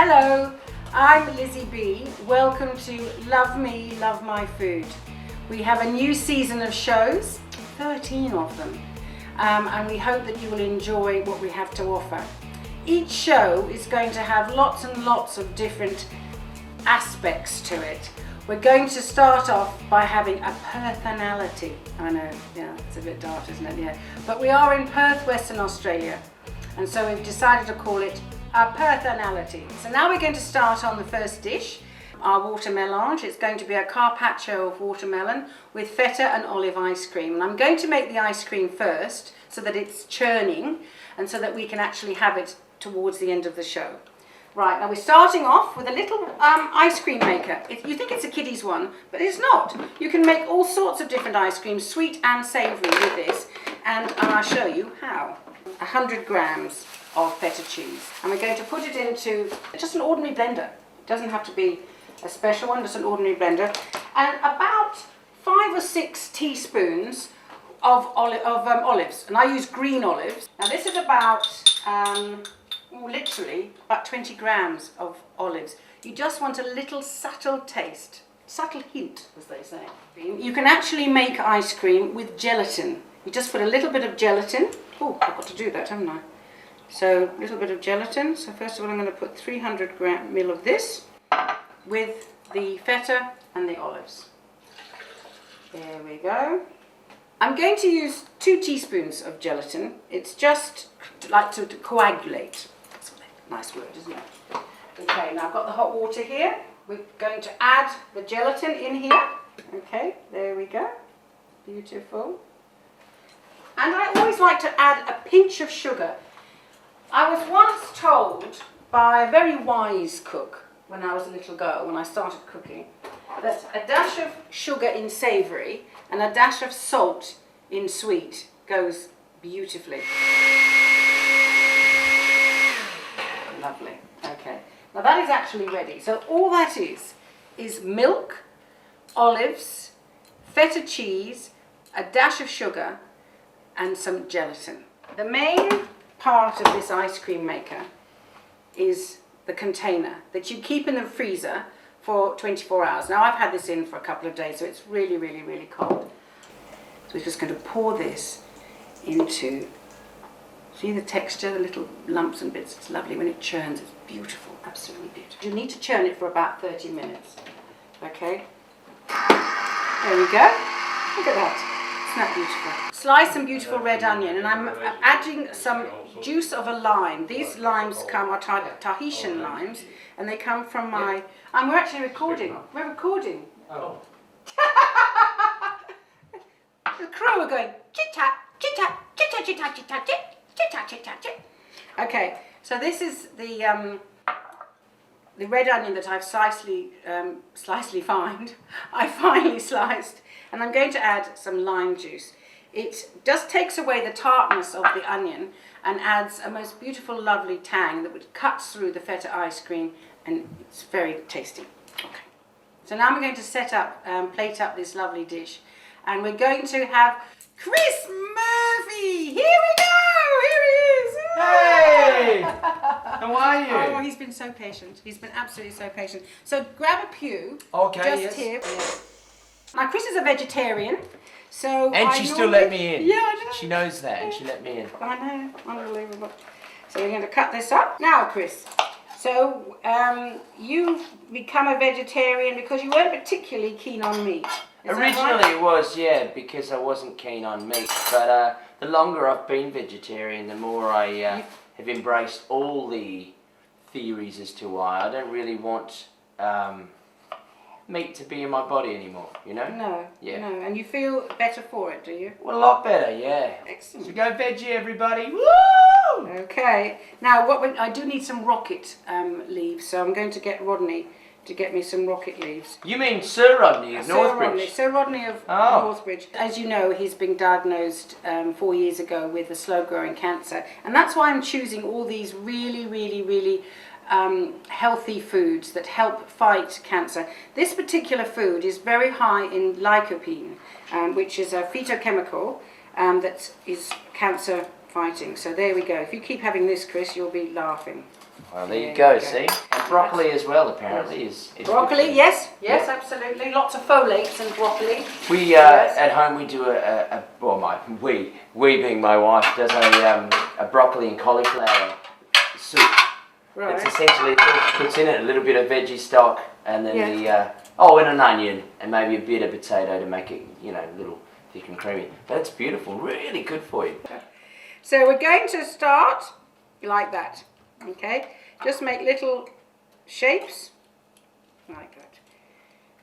Hello, I'm Lizzie B. Welcome to Love Me, Love My Food. We have a new season of shows, 13 of them, and we hope that you will enjoy what we have to offer. Each show is going to have lots and lots of different aspects to it. We're going to start off by having a Perthonality. I know, yeah, it's a bit dark, isn't it? Yeah. But we are in Perth, Western Australia, and so we've decided to call it a Perthonality. So now we're going to start on the first dish, our water melange. It's going to be a carpaccio of watermelon with feta and olive ice cream. And I'm going to make the ice cream first so that it's churning and so that we can actually have it towards the end of the show. Right, now we're starting off with a little ice cream maker. You think it's a kiddie's one, but it's not. You can make all sorts of different ice creams, sweet and savoury with this, and I'll show you how. 100 grams of feta cheese. And we're going to put it into just an ordinary blender. It doesn't have to be a special one, just an ordinary blender. And about 5 or 6 teaspoons of olives. And I use green olives. Now this is about literally about 20 grams of olives. You just want a little subtle taste, subtle hint, as they say. You can actually make ice cream with gelatin. You just put a little bit of gelatin. Oh, I've got to do that, haven't I? So a little bit of gelatin. So first of all, I'm going to put 300 ml of this with the feta and the olives. There we go. I'm going to use 2 teaspoons of gelatin. It's just like to coagulate. That's a nice word, isn't it? Okay, now I've got the hot water here. We're going to add the gelatin in here. Okay, there we go. Beautiful. And I always like to add a pinch of sugar. I was once told by a very wise cook when I was a little girl, when I started cooking, that a dash of sugar in savoury and a dash of salt in sweet goes beautifully. Lovely. Okay. Now that is actually ready. So all that is milk, olives, feta cheese, a dash of sugar, and some gelatin. The main part of this ice cream maker is the container that you keep in the freezer for 24 hours. Now I've had this in for a couple of days, so it's really, really, really cold. So we're just going to pour this into, see the texture, the little lumps and bits. It's lovely when it churns. It's beautiful, absolutely beautiful. You need to churn it for about 30 minutes. Okay, there we go. Look at that. Isn't that beautiful? Slice some beautiful red onion, and I'm adding some juice of a lime. These limes are Tahitian limes, and they come from my... we're actually recording. We're recording. Oh. The crew are going chit-chat, chit-chat, chit-chat, chit-chat, chit-chat, chit-chat, chit-chat, chit. Okay, so this is the red onion that I've finely sliced, and I'm going to add some lime juice. It just takes away the tartness of the onion and adds a most beautiful, lovely tang that cuts through the feta ice cream, and it's very tasty. Okay. So now I'm going to set up, plate up this lovely dish, and we're going to have Chris Murphy. Here we go. Here he is. Hey! How are you? Oh, he's been so patient. He's been absolutely so patient. So grab a pew. Okay. Just here. Yeah. Now Chris is a vegetarian, so and she still let me in. Yeah, I know. She knows that, and she let me in. I know, unbelievable. So we're going to cut this up now, Chris. So you've become a vegetarian because you weren't particularly keen on meat. Originally it was, yeah, because I wasn't keen on meat. But the longer I've been vegetarian, the more I have embraced all the theories as to why. I don't really want meat to be in my body anymore, you know? No, yeah. No, and you feel better for it, do you? Well, a lot better, yeah. Excellent. So go veggie, everybody. Woo! Okay. Now, I do need some rocket leaves, so I'm going to get Rodney to get me some rocket leaves. You mean Sir Rodney of Northbridge? Sir Rodney of Northbridge. As you know, he's been diagnosed 4 years ago with a slow-growing cancer, and that's why I'm choosing all these really, really, really healthy foods that help fight cancer. This particular food is very high in lycopene, which is a phytochemical that is cancer fighting. So there we go. If you keep having this, Chris, you'll be laughing. Well, there you go, see? And broccoli as well, apparently, is broccoli, good. yes, absolutely. Lots of folates in broccoli. We, at home, we do we being my wife, does a broccoli and cauliflower soup. Right. It's essentially, it puts in it a little bit of veggie stock, and then and an onion, and maybe a bit of potato to make it, a little thick and creamy. But it's beautiful, really good for you. So we're going to start like that, okay? Just make little shapes, like that.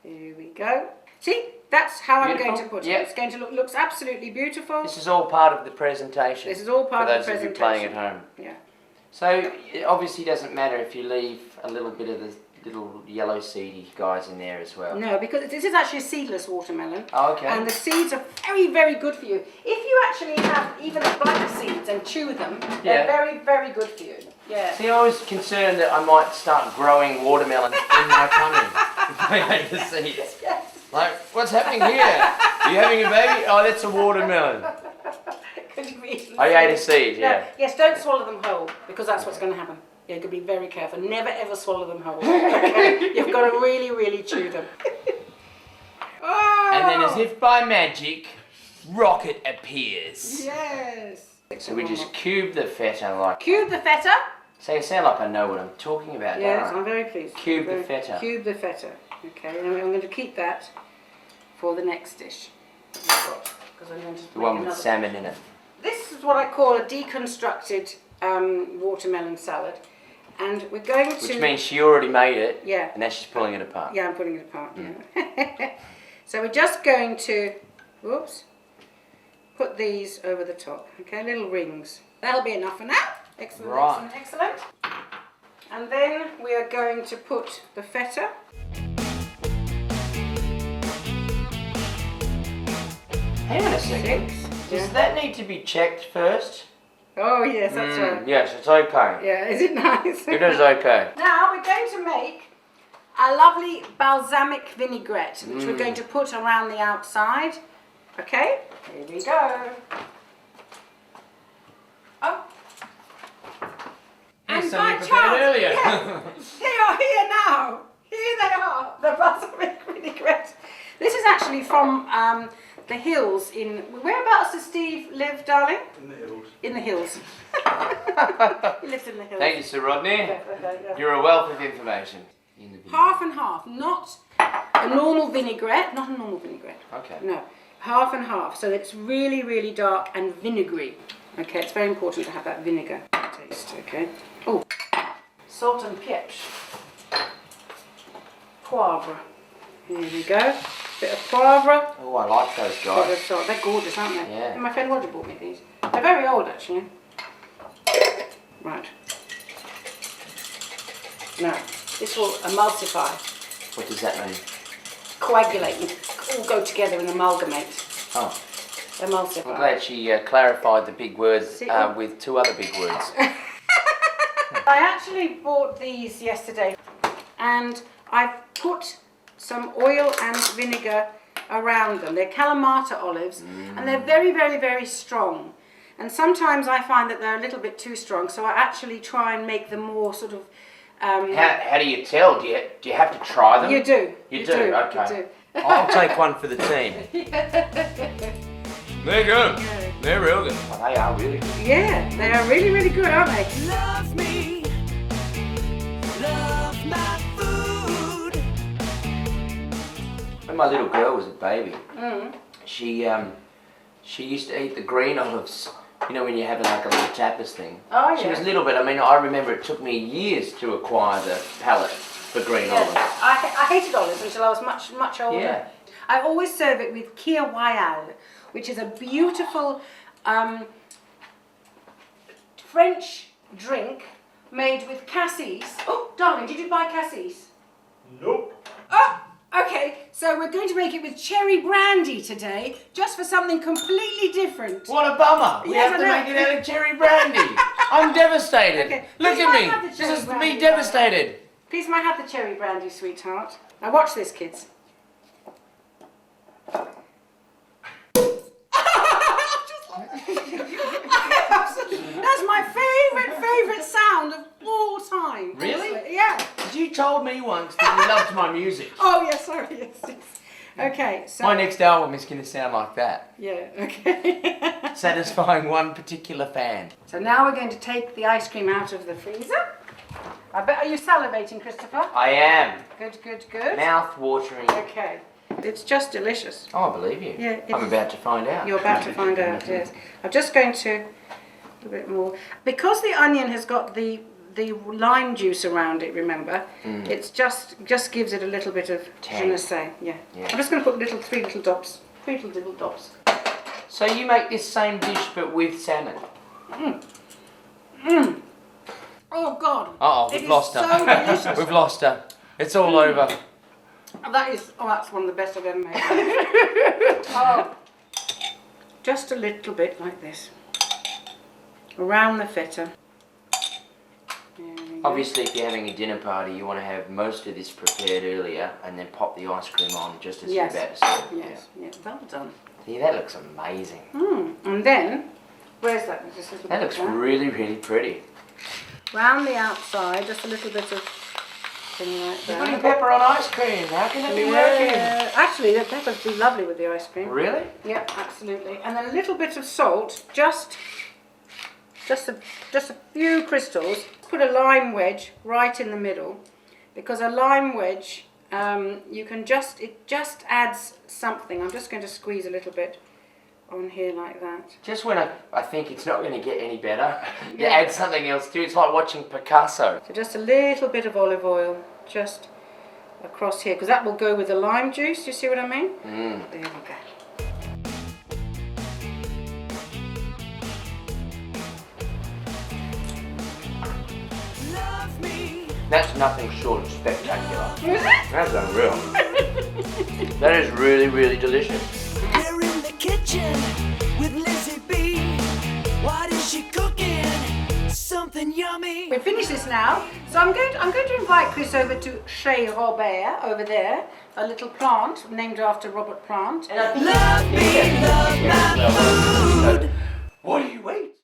Here we go. See, that's how beautiful. I'm going to put it. It's going to looks absolutely beautiful. This is all part of the presentation. This is all part of the presentation. For those of you playing at home. Yeah. So it obviously doesn't matter if you leave a little bit of the little yellow seedy guys in there as well. No, because this is actually a seedless watermelon. Oh, okay. And the seeds are very, very good for you. If you actually have even the black seeds and chew them, they're very, very good for you. Yeah. See, I was concerned that I might start growing watermelons in my tummy if I ate the seeds. Yes. Like, what's happening here? Are you having a baby? Oh, that's a watermelon. I ate a seed, yeah. No, yes, don't swallow them whole, because that's what's going to happen. Yeah, you got to be very careful. Never ever swallow them whole. Okay? You've got to really, really chew them. And then, as if by magic, rocket appears. Yes. So we just cube the feta like. Cube the feta. So you sound like I know what I'm talking about. Yes, I'm very pleased. Cube the feta. Cube the feta. Okay, and I'm going to keep that for the next dish. Because I'm going to the one with salmon in it. This is what I call a deconstructed watermelon salad. And we're going to... Which means she already made it. Yeah. And now she's pulling it apart. Yeah, I'm pulling it apart. Yeah. So we're just going to, put these over the top. Okay, little rings. That'll be enough for now. Excellent, right. excellent. And then we are going to put the feta. Hang on a second. Does that need to be checked first? Oh yes, that's right. Yes, it's okay. Yeah, is it nice? It is okay. Now we're going to make a lovely balsamic vinaigrette, which we're going to put around the outside. Okay, here we go. Oh. And by you prepared chance, earlier. yes, they are here now. Here they are, the balsamic vinaigrette. This is actually from the hills in... Whereabouts does Steve live, darling? In the hills. In the hills. He lives in the hills. Thank you, Sir Rodney. Yeah. You're a wealth of information. Half and half, not a normal vinaigrette. Not a normal vinaigrette. Okay. No, half and half. So it's really, really dark and vinegary. Okay, it's very important to have that vinegar taste. Okay. Oh, salt and pieprz. Poivre. Here we go. Bit of poivre. Oh, I like those guys. Bit of salt. They're gorgeous, aren't they? Yeah. And my friend Roger bought me these. They're very old, actually. Right. Now, this will emulsify. What does that mean? Coagulate and all go together and amalgamate. Oh. Emulsify. I'm glad she clarified the big words with two other big words. I actually bought these yesterday and I put some oil and vinegar around them. They're Kalamata olives and they're very, very, very strong. And sometimes I find that they're a little bit too strong, so I actually try and make them more sort of... how do you tell? Do you have to try them? You do. You do? Okay. You do. I'll take one for the team. They're good. Yeah. They're real good. Oh, they are really good. Yeah, they are really, really good, aren't they? Love me, love my food. When my little girl was a baby, she used to eat the green olives. You know when you're having like a little tapas thing. Oh yeah. She was little bit. I mean, I remember it took me years to acquire the palate for green olives. I hated olives until I was much, much older. Yeah. I always serve it with Kir Wayal, which is a beautiful French drink made with cassis. Oh, darling, did you buy cassis? Nope. Oh, okay. So we're going to make it with cherry brandy today, just for something completely different. What a bummer! We Yes, have to I know. make it out of cherry brandy. I'm devastated. Okay. Look Please at might me. have the cherry This is brandy, me devastated. Please, might have the cherry brandy, sweetheart. Now watch this, kids. That's my favourite sound of all time. amongst it. You loved my music. Oh, yes, sorry, yes. Okay, so... My next album is going to sound like that. Yeah, okay. Satisfying one particular fan. So now we're going to take the ice cream out of the freezer. I bet, are you salivating, Christopher? I am. Good, good, good. Mouth watering. Okay. It's just delicious. Oh, I believe you. Yeah, I'm about to find out. You're about to find out, yes. I'm just going to... A bit more. Because the onion has got the lime juice around it, remember, it's just gives it a little bit of je ne sais, yeah. I'm just going to put three little dots. So you make this same dish but with salmon? Oh God! Uh-oh, we've lost her. So delicious. We've lost her. It's all over. That's one of the best I've ever made. Oh, just a little bit like this, around the feta. Obviously, if you're having a dinner party, you want to have most of this prepared earlier and then pop the ice cream on just as you're about to serve. Yes, yes, well done. See, that looks amazing. And then, where's that? That looks really, really pretty. Round the outside, just a little bit of thing like You're that. putting pepper on ice cream. How can it be working? Actually, the peppers do lovely with the ice cream. Really? Yeah, absolutely. And then a little bit of salt, just a few crystals. Put a lime wedge right in the middle, because a lime wedge, it just adds something. I'm just going to squeeze a little bit on here like that. Just when I think it's not going to get any better, you Yeah. add something else to it. It's like watching Picasso. So just a little bit of olive oil just across here, because that will go with the lime juice. You see what I mean? There we go. Love me. That's nothing short of spectacular. That's unreal. That is really, really delicious. We're in the kitchen with Lizzie B. What is she cooking? Something yummy. We finish this now, so I'm going to invite Chris over to Chez Robert over there, a little plant named after Robert Plant. And I think Love me, love my food. what do you eat?